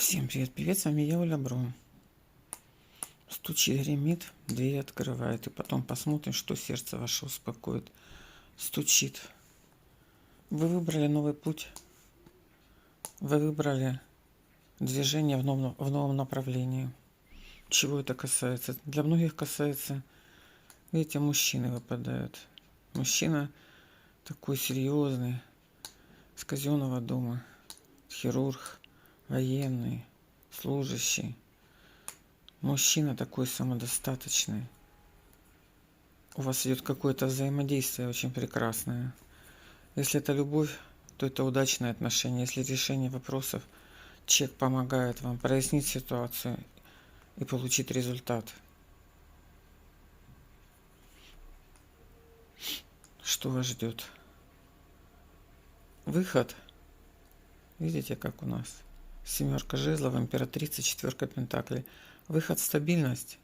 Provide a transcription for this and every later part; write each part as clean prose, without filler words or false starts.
Всем привет, с вами я, Оля Брун. Стучит, гремит, дверь открывает, и потом посмотрим, что сердце ваше успокоит. Стучит. Вы выбрали новый путь, вы выбрали движение в новом направлении. Чего это касается? Для многих касается, видите, мужчины выпадают. Мужчина такой серьезный, с казенного дома, хирург, военный, служащий. Мужчина такой самодостаточный. У вас идет какое-то взаимодействие очень прекрасное. Если это любовь, то это удачные отношения. Если решение вопросов, человек помогает вам прояснить ситуацию и получить результат. Что вас ждет? Выход. Видите, как у нас? Семерка жезлов, императрица, четверка пентаклей. Выход, стабильность.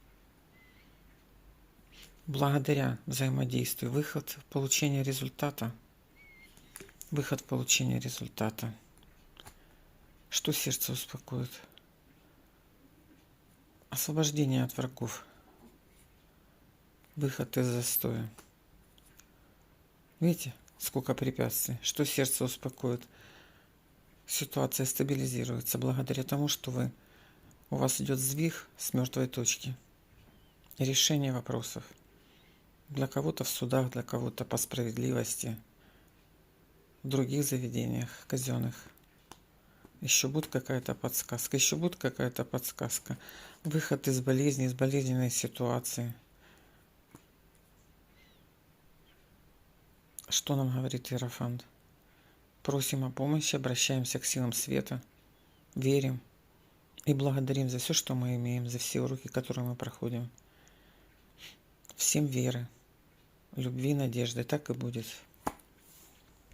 Благодаря взаимодействию. Выход в получение результата. Выход в получение результата. Что сердце успокоит? Освобождение от врагов. Выход из застоя. Видите, сколько препятствий? Что сердце успокоит? Ситуация стабилизируется благодаря тому, что у вас идет сдвиг с мертвой точки. Решение вопросов. Для кого-то в судах, для кого-то по справедливости. В других заведениях казенных. Еще будет какая-то подсказка. Еще будет какая-то подсказка. Выход из болезни, из болезненной ситуации. Что нам говорит Иерофант? Просим о помощи, обращаемся к силам света, верим и благодарим за все, что мы имеем, за все уроки, которые мы проходим. Всем веры, любви, надежды. Так и будет.